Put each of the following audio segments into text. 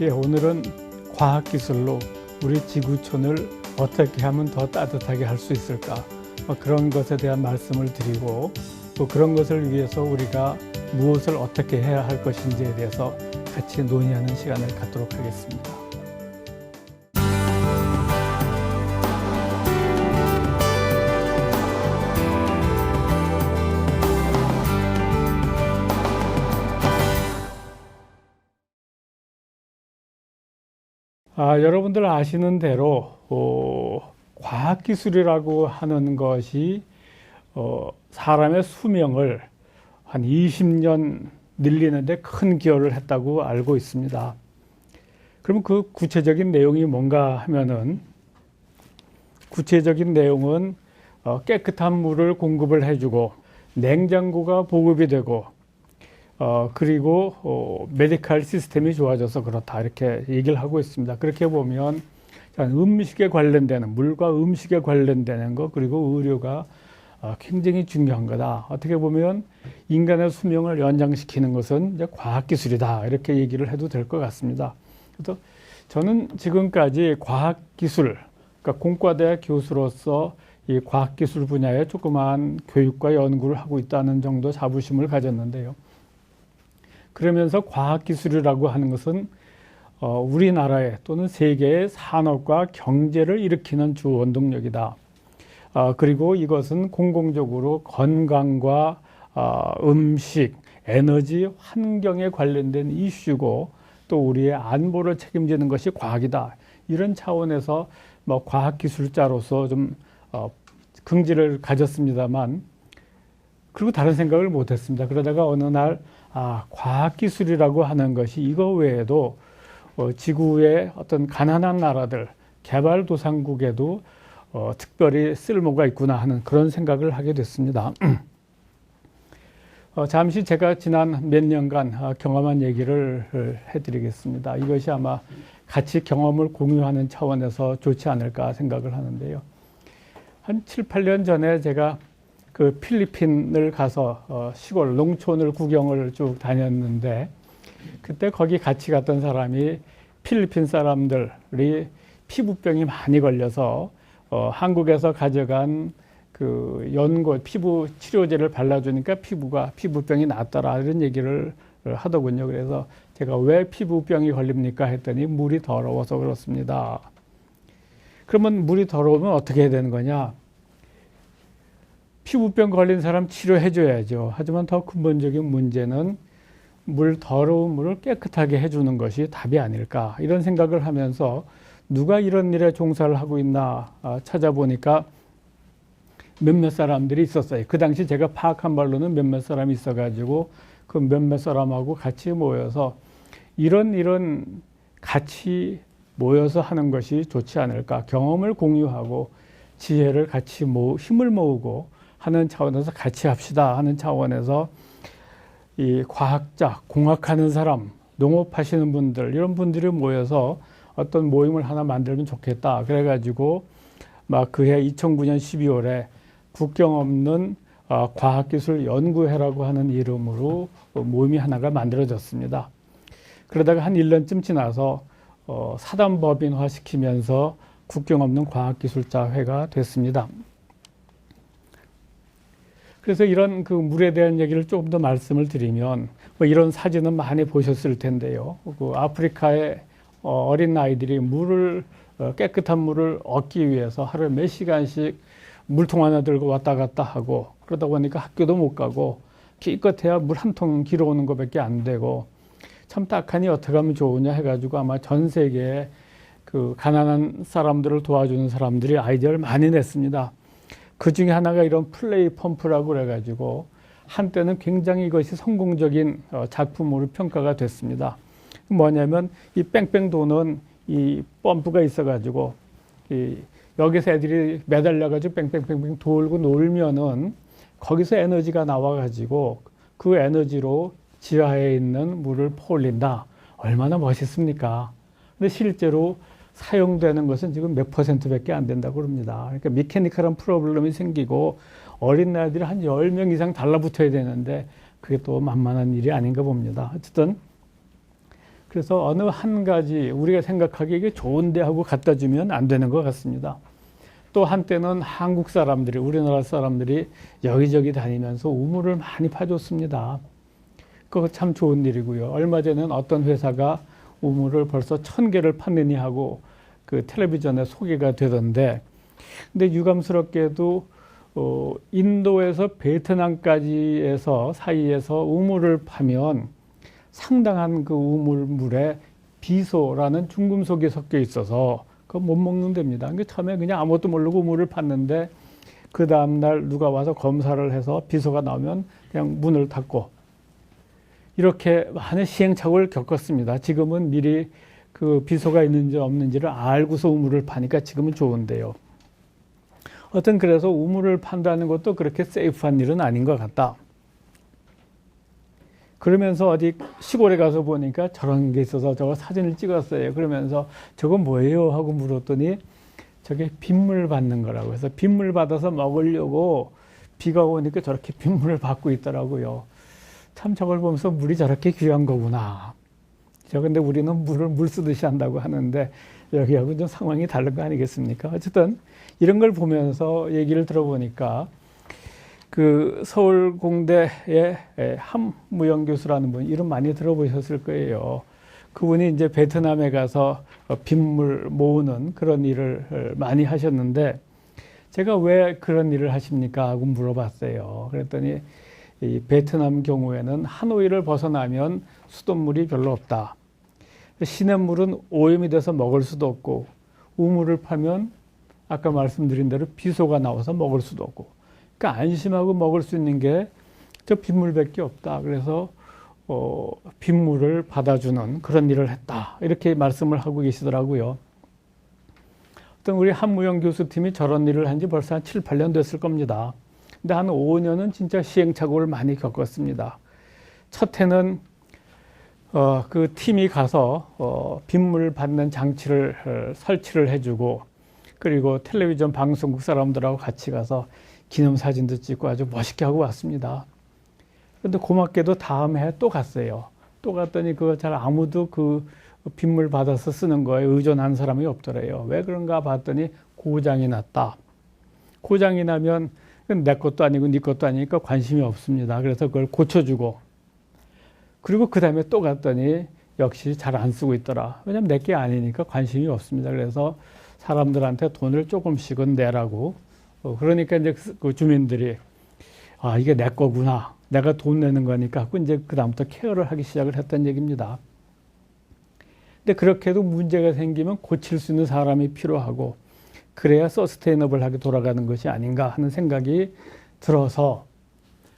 예, 오늘은 과학기술로 우리 지구촌을 어떻게 하면 더 따뜻하게 할 수 있을까, 그런 것에 대한 말씀을 드리고, 또 그런 것을 위해서 우리가 무엇을 어떻게 해야 할 것인지에 대해서 같이 논의하는 시간을 갖도록 하겠습니다. 여러분들 아시는 대로 과학기술이라고 하는 것이 사람의 수명을 한 20년 늘리는데 큰 기여를 했다고 알고 있습니다. 그럼 그 구체적인 내용이 뭔가 하면은, 구체적인 내용은 깨끗한 물을 공급을 해주고, 냉장고가 보급이 되고, 그리고 메디컬 시스템이 좋아져서 그렇다, 이렇게 얘기를 하고 있습니다. 그렇게 보면 음식에 관련되는, 물과 음식에 관련되는 것, 그리고 의료가 굉장히 중요한 거다. 어떻게 보면 인간의 수명을 연장시키는 것은 이제 과학기술이다, 이렇게 얘기를 해도 될 것 같습니다. 그래서 저는 지금까지 과학기술, 그러니까 공과대 교수로서 이 과학기술 분야에 조그마한 교육과 연구를 하고 있다는 정도 자부심을 가졌는데요. 그러면서 과학기술이라고 하는 것은 우리나라의 또는 세계의 산업과 경제를 일으키는 주 원동력이다. 그리고 이것은 공공적으로 건강과 음식, 에너지, 환경에 관련된 이슈고, 또 우리의 안보를 책임지는 것이 과학이다. 이런 차원에서 과학기술자로서 좀 긍지를 가졌습니다만, 그리고 다른 생각을 못했습니다. 그러다가 어느 날 과학기술이라고 하는 것이 이거 외에도 지구의 어떤 가난한 나라들, 개발도상국에도 특별히 쓸모가 있구나 하는 그런 생각을 하게 됐습니다. 잠시 제가 지난 몇 년간 경험한 얘기를 해드리겠습니다. 이것이 아마 같이 경험을 공유하는 차원에서 좋지 않을까 생각을 하는데요. 한 7, 8년 전에 제가 그 필리핀을 가서 시골 농촌을 구경을 쭉 다녔는데, 그때 거기 같이 갔던 사람이 필리핀 사람들이 피부병이 많이 걸려서 한국에서 가져간 그 연고 피부 치료제를 발라주니까 피부병이 낫더라, 이런 얘기를 하더군요. 그래서 제가 왜 피부병이 걸립니까 했더니 물이 더러워서 그렇습니다. 그러면 물이 더러우면 어떻게 해야 되는 거냐? 피부병 걸린 사람 치료해줘야죠. 하지만 더 근본적인 문제는 더러운 물을 깨끗하게 해주는 것이 답이 아닐까, 이런 생각을 하면서 누가 이런 일에 종사를 하고 있나 찾아보니까 몇몇 사람들이 있었어요. 그 당시 제가 파악한 바로는 몇몇 사람이 있어가지고 그 몇몇 사람하고 같이 모여서 이런 같이 모여서 하는 것이 좋지 않을까, 경험을 공유하고 지혜를 같이 힘을 모으고 하는 차원에서 같이 합시다 하는 차원에서 이 과학자, 공학하는 사람, 농업하시는 분들, 이런 분들이 모여서 어떤 모임을 하나 만들면 좋겠다. 그래가지고 그해 2009년 12월에 국경 없는 과학기술연구회라고 하는 이름으로 모임이 하나가 만들어졌습니다. 그러다가 한 1년쯤 지나서 사단법인화 시키면서 국경 없는 과학기술자회가 됐습니다. 그래서 이런 그 물에 대한 얘기를 조금 더 말씀을 드리면, 이런 사진은 많이 보셨을 텐데요. 그 아프리카의 어린 아이들이 깨끗한 물을 얻기 위해서 하루에 몇 시간씩 물통 하나 들고 왔다 갔다 하고, 그러다 보니까 학교도 못 가고, 기껏해야 물 한 통 길어오는 것밖에 안 되고, 참 딱하니 어떻게 하면 좋으냐 해가지고 아마 전 세계에 그 가난한 사람들을 도와주는 사람들이 아이디어를 많이 냈습니다. 그 중에 하나가 이런 플레이 펌프라고 그래가지고 한때는 굉장히 이것이 성공적인 작품으로 평가가 됐습니다. 뭐냐면 이 뺑뺑 도는 이 펌프가 있어가지고 여기서 애들이 매달려가지고 뺑뺑뺑뺑 돌고 놀면은 거기서 에너지가 나와가지고 그 에너지로 지하에 있는 물을 퍼올린다. 얼마나 멋있습니까? 근데 실제로 사용되는 것은 지금 몇 %밖에 안 된다고 그럽니다. 그러니까 미케니컬한 프로블럼이 생기고 어린 아이들이 한 10명 이상 달라붙어야 되는데 그게 또 만만한 일이 아닌가 봅니다. 어쨌든 그래서 어느 한 가지 우리가 생각하기에 이게 좋은데 하고 갖다 주면 안 되는 것 같습니다. 또 한때는 한국 사람들이, 우리나라 사람들이 여기저기 다니면서 우물을 많이 파줬습니다. 그거 참 좋은 일이고요. 얼마 전에는 어떤 회사가 우물을 벌써 1000개를 팠느니 하고 그 텔레비전에 소개가 되던데, 근데 유감스럽게도 인도에서 베트남까지에서 사이에서 우물을 파면 상당한 그 우물물에 비소라는 중금속이 섞여 있어서 그거 못 먹는답니다. 그러니까 처음에 그냥 아무것도 모르고 우물을 팠는데 그 다음날 누가 와서 검사를 해서 비소가 나오면 그냥 문을 닫고, 이렇게 많은 시행착오를 겪었습니다. 지금은 미리 그 비소가 있는지 없는지를 알고서 우물을 파니까 지금은 좋은데요. 어떤 그래서 우물을 판다는 것도 그렇게 세이프한 일은 아닌 것 같다. 그러면서 어디 시골에 가서 보니까 저런 게 있어서 저거 사진을 찍었어요. 그러면서 저거 뭐예요? 하고 물었더니 저게 빗물 받는 거라고 해서 빗물 받아서 먹으려고 비가 오니까 저렇게 빗물을 받고 있더라고요. 참 저걸 보면서 물이 저렇게 귀한 거구나. 근데 우리는 물을 물 쓰듯이 한다고 하는데 여기하고 좀 상황이 다른 거 아니겠습니까? 어쨌든 이런 걸 보면서 얘기를 들어보니까 그 서울공대의 함무영 교수라는 분, 이름 많이 들어보셨을 거예요. 그분이 이제 베트남에 가서 빗물 모으는 그런 일을 많이 하셨는데, 제가 왜 그런 일을 하십니까? 하고 물어봤어요. 그랬더니 이 베트남 경우에는 하노이를 벗어나면 수돗물이 별로 없다. 시냇물은 오염이 돼서 먹을 수도 없고, 우물을 파면 아까 말씀드린 대로 비소가 나와서 먹을 수도 없고, 그러니까 안심하고 먹을 수 있는 게 저 빗물밖에 없다. 그래서 빗물을 받아주는 그런 일을 했다. 이렇게 말씀을 하고 계시더라고요. 어떤 우리 한무영 교수팀이 저런 일을 한 지 벌써 한 7, 8년 됐을 겁니다. 근데 한 5년은 진짜 시행착오를 많이 겪었습니다. 첫 해는 그 팀이 가서 빗물 받는 장치를 설치를 해주고, 그리고 텔레비전 방송국 사람들하고 같이 가서 기념사진도 찍고 아주 멋있게 하고 왔습니다. 그런데 고맙게도 다음 해 또 갔어요. 또 갔더니 그거 잘 아무도 그 빗물 받아서 쓰는 거에 의존한 사람이 없더래요. 왜 그런가 봤더니 고장이 났다. 고장이 나면 내 것도 아니고 네 것도 아니니까 관심이 없습니다. 그래서 그걸 고쳐주고, 그리고 그 다음에 또 갔더니 역시 잘 안 쓰고 있더라. 왜냐면 내 게 아니니까 관심이 없습니다. 그래서 사람들한테 돈을 조금씩은 내라고. 그러니까 이제 그 주민들이 아, 이게 내 거구나. 내가 돈 내는 거니까 하고 이제 그다음부터 케어를 하기 시작을 했다는 얘기입니다. 근데 그렇게도 문제가 생기면 고칠 수 있는 사람이 필요하고, 그래야 서스테이너블하게 돌아가는 것이 아닌가 하는 생각이 들어서,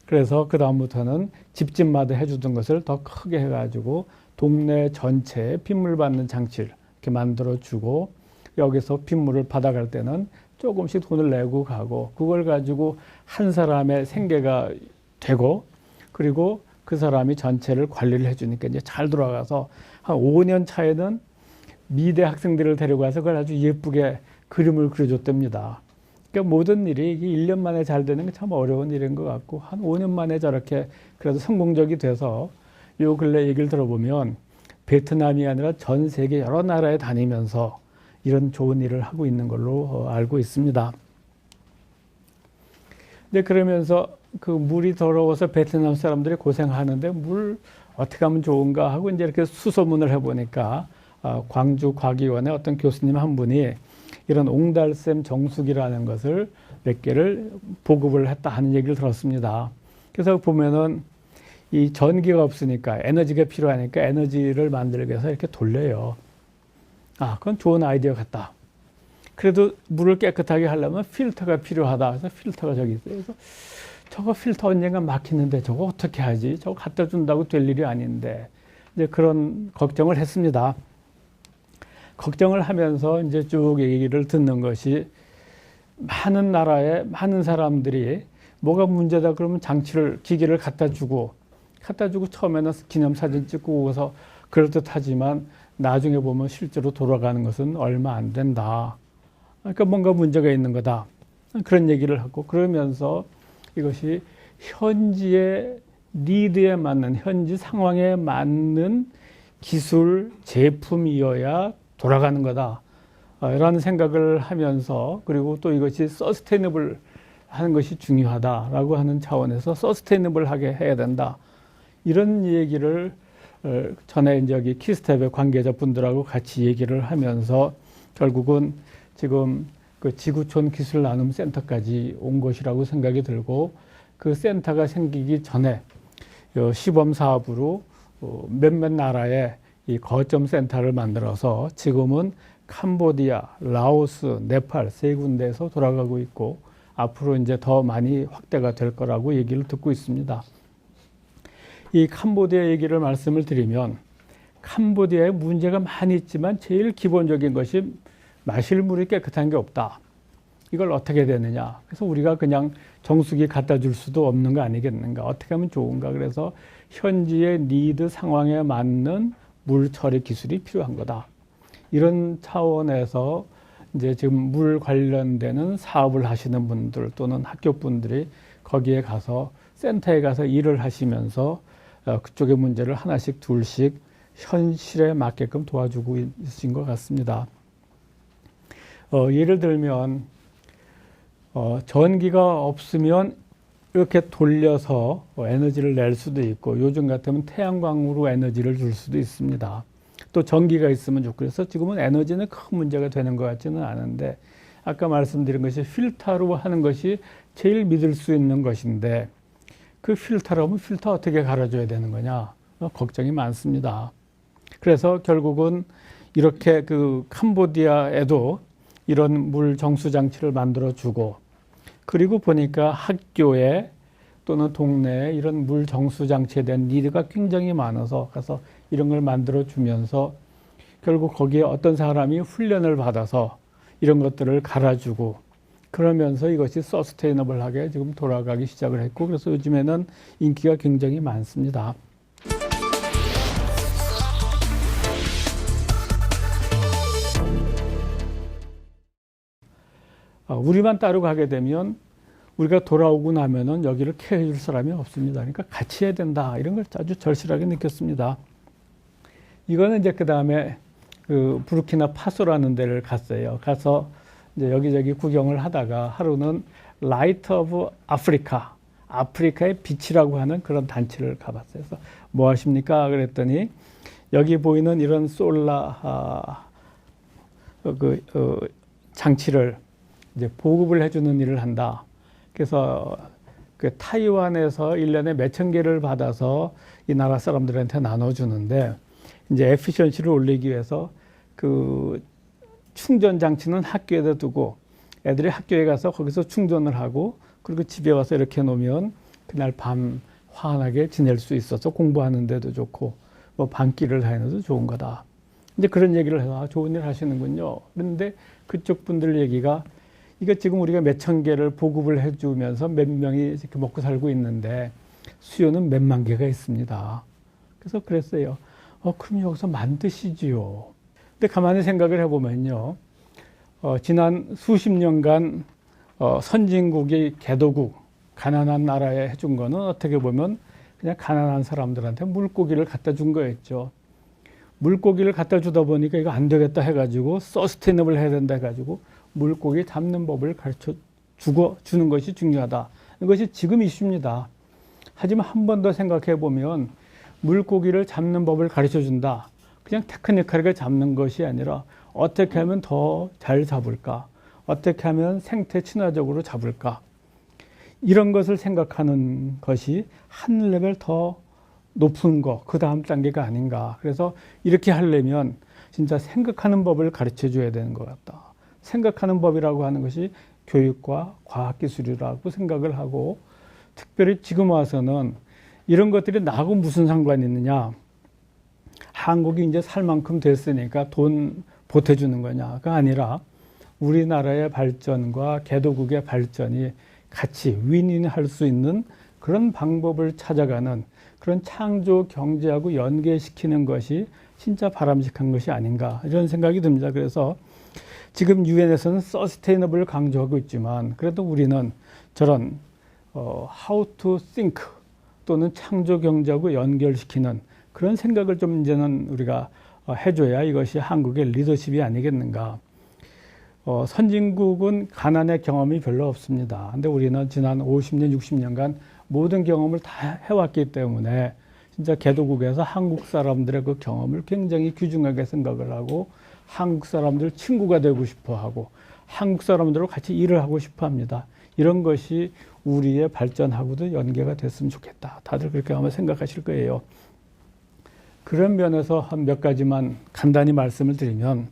그래서 그다음부터는 집집마다 해주던 것을 더 크게 해가지고 동네 전체에 빗물 받는 장치를 이렇게 만들어주고, 여기서 빗물을 받아갈 때는 조금씩 돈을 내고 가고, 그걸 가지고 한 사람의 생계가 되고, 그리고 그 사람이 전체를 관리를 해주니까 이제 잘 돌아가서 한 5년 차에는 미대 학생들을 데려가서 그걸 아주 예쁘게 그림을 그려줬답니다. 그러니까 모든 일이 1년 만에 잘 되는 게 참 어려운 일인 것 같고, 한 5년 만에 저렇게 그래도 성공적이 돼서 요 근래 얘기를 들어보면 베트남이 아니라 전 세계 여러 나라에 다니면서 이런 좋은 일을 하고 있는 걸로 알고 있습니다. 근데 그러면서 그 물이 더러워서 베트남 사람들이 고생하는데 물 어떻게 하면 좋은가 하고 이제 이렇게 수소문을 해보니까 광주 과기원의 어떤 교수님 한 분이 이런 옹달샘 정수기라는 것을 몇 개를 보급을 했다 하는 얘기를 들었습니다. 그래서 보면은 이 전기가 없으니까 에너지가 필요하니까 에너지를 만들기 위해서 이렇게 돌려요. 아, 그건 좋은 아이디어 같다. 그래도 물을 깨끗하게 하려면 필터가 필요하다. 그래서 필터가 저기 있어요. 그래서 저거 필터 언젠가 막히는데 저거 어떻게 하지? 저거 갖다 준다고 될 일이 아닌데. 이제 그런 걱정을 했습니다. 걱정을 하면서 이제 쭉 얘기를 듣는 것이, 많은 나라에 많은 사람들이 뭐가 문제다 그러면 기기를 갖다 주고 처음에는 기념사진 찍고 오서 그럴듯하지만 나중에 보면 실제로 돌아가는 것은 얼마 안 된다. 그러니까 뭔가 문제가 있는 거다. 그런 얘기를 하고, 그러면서 이것이 현지의 니드에 맞는, 현지 상황에 맞는 기술, 제품이어야 돌아가는 거다. 라는 생각을 하면서, 그리고 또 이것이 서스테이너블 하는 것이 중요하다라고 하는 차원에서 서스테이너블하게 해야 된다. 이런 얘기를 전에 이제 여기 키스텝의 관계자분들하고 같이 얘기를 하면서 결국은 지금 그 지구촌 기술 나눔 센터까지 온 것이라고 생각이 들고, 그 센터가 생기기 전에 시범 사업으로 몇몇 나라에 이 거점 센터를 만들어서 지금은 캄보디아, 라오스, 네팔 세 군데에서 돌아가고 있고, 앞으로 이제 더 많이 확대가 될 거라고 얘기를 듣고 있습니다. 이 캄보디아 얘기를 말씀을 드리면, 캄보디아에 문제가 많이 있지만 제일 기본적인 것이 마실 물이 깨끗한 게 없다. 이걸 어떻게 되느냐. 그래서 우리가 그냥 정수기 갖다 줄 수도 없는 거 아니겠는가. 어떻게 하면 좋은가. 그래서 현지의 니드 상황에 맞는 물 처리 기술이 필요한 거다. 이런 차원에서 이제 지금 물 관련되는 사업을 하시는 분들 또는 학교 분들이 거기에 가서 센터에 가서 일을 하시면서 그쪽의 문제를 하나씩 둘씩 현실에 맞게끔 도와주고 있으신 것 같습니다. 예를 들면 전기가 없으면 이렇게 돌려서 에너지를 낼 수도 있고, 요즘 같으면 태양광으로 에너지를 줄 수도 있습니다. 또 전기가 있으면 좋고, 그래서 지금은 에너지는 큰 문제가 되는 것 같지는 않은데, 아까 말씀드린 것이 필터로 하는 것이 제일 믿을 수 있는 것인데, 그 필터라면 필터 어떻게 갈아줘야 되는 거냐, 걱정이 많습니다. 그래서 결국은 이렇게 그 캄보디아에도 이런 물 정수 장치를 만들어 주고, 그리고 보니까 학교에 또는 동네에 이런 물 정수 장치에 대한 니드가 굉장히 많아서 가서 이런 걸 만들어 주면서 결국 거기에 어떤 사람이 훈련을 받아서 이런 것들을 갈아주고, 그러면서 이것이 서스테이너블하게 지금 돌아가기 시작을 했고, 그래서 요즘에는 인기가 굉장히 많습니다. 우리만 따로 가게 되면 우리가 돌아오고 나면은 여기를 케어해 줄 사람이 없습니다. 그러니까 같이 해야 된다. 이런 걸 아주 절실하게 느꼈습니다. 이거는 이제 그 다음에 그 부르키나 파소라는 데를 갔어요. 가서 이제 여기저기 구경을 하다가 하루는 라이트 오브 아프리카, 아프리카의 빛이라고 하는 그런 단체를 가봤어요. 그래서 뭐 하십니까? 그랬더니 여기 보이는 이런 솔라 장치를 이제 보급을 해주는 일을 한다. 그래서 그 타이완에서 1년에 몇천 개를 받아서 이 나라 사람들한테 나눠주는데, 이제 에피션시를 올리기 위해서 그 충전 장치는 학교에다 두고 애들이 학교에 가서 거기서 충전을 하고, 그리고 집에 와서 이렇게 놓으면 그날 밤 환하게 지낼 수 있어서 공부하는 데도 좋고 뭐 밤길을 다니는데도 좋은 거다. 이제 그런 얘기를 해서 좋은 일 하시는군요. 그런데 그쪽 분들 얘기가, 이거 지금 우리가 몇천 개를 보급을 해주면서 몇 명이 이렇게 먹고 살고 있는데 수요는 몇만 개가 있습니다. 그래서 그랬어요. 그럼 여기서 만드시지요. 근데 가만히 생각을 해보면요. 지난 수십 년간 선진국의 개도국, 가난한 나라에 해준 거는 어떻게 보면 그냥 가난한 사람들한테 물고기를 갖다 준 거였죠. 물고기를 갖다 주다 보니까 이거 안 되겠다 해가지고 서스테이너블 해야 된다 해가지고 물고기 잡는 법을 가르쳐 주는 것이 중요하다. 이것이 지금 이슈입니다. 하지만 한 번 더 생각해 보면 물고기를 잡는 법을 가르쳐 준다. 그냥 테크니컬하게 잡는 것이 아니라 어떻게 하면 더 잘 잡을까? 어떻게 하면 생태 친화적으로 잡을까? 이런 것을 생각하는 것이 한 레벨 더 높은 거, 그 다음 단계가 아닌가. 그래서 이렇게 하려면 진짜 생각하는 법을 가르쳐 줘야 되는 것 같다. 생각하는 법이라고 하는 것이 교육과 과학기술이라고 생각을 하고, 특별히 지금 와서는 이런 것들이 나하고 무슨 상관이 있느냐. 한국이 이제 살 만큼 됐으니까 돈 보태주는 거냐가 아니라 우리나라의 발전과 개도국의 발전이 같이 윈윈할 수 있는 그런 방법을 찾아가는 그런 창조 경제하고 연계시키는 것이 진짜 바람직한 것이 아닌가, 이런 생각이 듭니다. 그래서 지금 유엔에서는 서스테이너블을 강조하고 있지만, 그래도 우리는 저런 how to think 또는 창조 경제하고 연결시키는 그런 생각을 좀 이제는 우리가 해줘야 이것이 한국의 리더십이 아니겠는가. 선진국은 가난의 경험이 별로 없습니다. 근데 우리는 지난 50년, 60년간 모든 경험을 다 해왔기 때문에 진짜 개도국에서 한국 사람들의 그 경험을 굉장히 귀중하게 생각을 하고 한국 사람들 친구가 되고 싶어 하고 한국 사람들과 같이 일을 하고 싶어 합니다. 이런 것이 우리의 발전하고도 연계가 됐으면 좋겠다. 다들 그렇게 아마 생각하실 거예요. 그런 면에서 한 몇 가지만 간단히 말씀을 드리면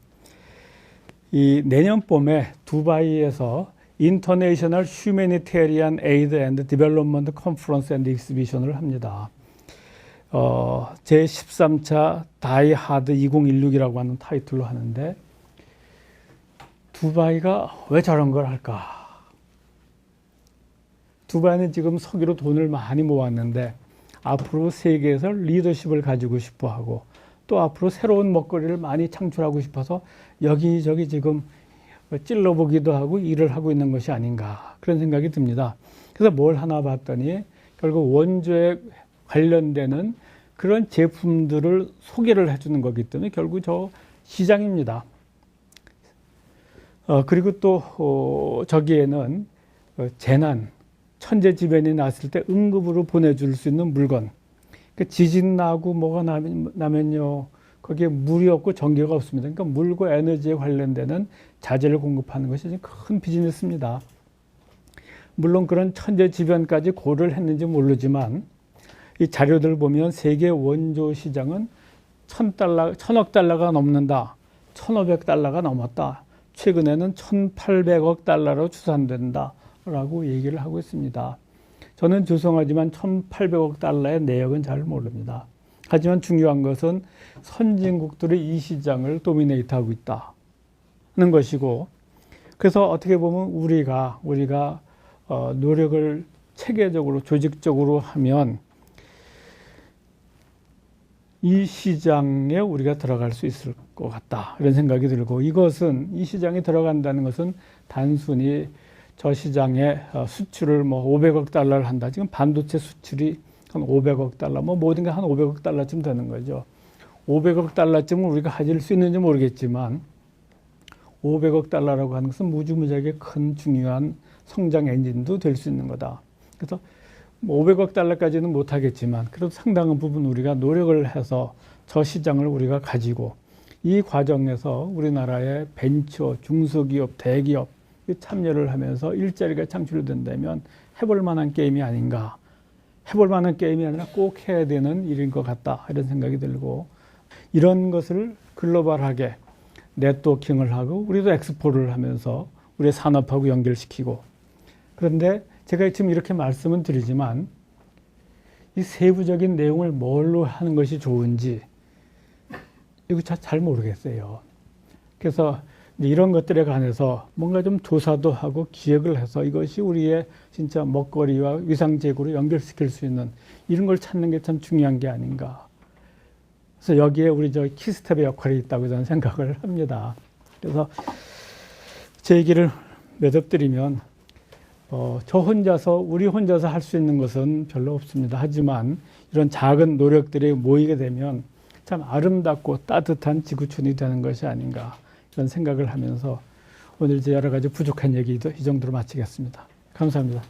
이 내년 봄에 두바이에서 International Humanitarian Aid and Development Conference and Exhibition을 합니다. 제13차 다이하드 2016이라고 하는 타이틀로 하는데 두바이가 왜 저런 걸 할까? 두바이는 지금 석유로 돈을 많이 모았는데 앞으로 세계에서 리더십을 가지고 싶어 하고 또 앞으로 새로운 먹거리를 많이 창출하고 싶어서 여기저기 지금 찔러보기도 하고 일을 하고 있는 것이 아닌가 그런 생각이 듭니다. 그래서 뭘 하나 봤더니 결국 원조에 관련되는 그런 제품들을 소개를 해주는 거기 때문에 결국 저 시장입니다. 그리고 또 저기에는 재난, 천재지변이 났을 때 응급으로 보내줄 수 있는 물건. 지진 나고 뭐가 나면요. 거기에 물이 없고 전기가 없습니다. 그러니까 물과 에너지에 관련되는 자재를 공급하는 것이 큰 비즈니스입니다. 물론 그런 천재지변까지 고려를 했는지 모르지만 이 자료들 보면 세계 원조 시장은 1000억 달러가 넘는다. 1500달러가 넘었다. 최근에는 1800억 달러로 추산된다. 라고 얘기를 하고 있습니다. 저는 죄송하지만 1800억 달러의 내역은 잘 모릅니다. 하지만 중요한 것은 선진국들이 이 시장을 도미네이트하고 있다는 것이고 그래서 어떻게 보면 우리가 노력을 체계적으로 조직적으로 하면 이 시장에 우리가 들어갈 수 있을 것 같다 이런 생각이 들고 이것은 이 시장에 들어간다는 것은 단순히 저 시장에 수출을 500억 달러를 한다. 지금 반도체 수출이 한 500억 달러, 모든 게 한 500억 달러쯤 되는 거죠. 500억 달러쯤은 우리가 가질 수 있는지 모르겠지만 500억 달러라고 하는 것은 무지무지하게 큰 중요한 성장 엔진도 될 수 있는 거다. 그래서 500억 달러까지는 못하겠지만 그래도 상당한 부분 우리가 노력을 해서 저 시장을 우리가 가지고 이 과정에서 우리나라의 벤처, 중소기업, 대기업 참여를 하면서 일자리가 창출된다면 해볼 만한 게임이 아닌가. 해볼 만한 게임이 아니라 꼭 해야 되는 일인 것 같다. 이런 생각이 들고 이런 것을 글로벌하게 네트워킹을 하고 우리도 엑스포를 하면서 우리의 산업하고 연결시키고 그런데 제가 지금 이렇게 말씀은 드리지만 이 세부적인 내용을 뭘로 하는 것이 좋은지 이거 잘 모르겠어요. 그래서 이런 것들에 관해서 뭔가 좀 조사도 하고 기획을 해서 이것이 우리의 진짜 먹거리와 위상재고로 연결시킬 수 있는 이런 걸 찾는 게 참 중요한 게 아닌가. 그래서 여기에 우리 저 키스텝의 역할이 있다고 저는 생각을 합니다. 그래서 제 얘기를 매듭드리면 우리 혼자서 할 수 있는 것은 별로 없습니다. 하지만 이런 작은 노력들이 모이게 되면 참 아름답고 따뜻한 지구촌이 되는 것이 아닌가. 이런 생각을 하면서 오늘 이제 여러 가지 부족한 얘기도 이 정도로 마치겠습니다. 감사합니다.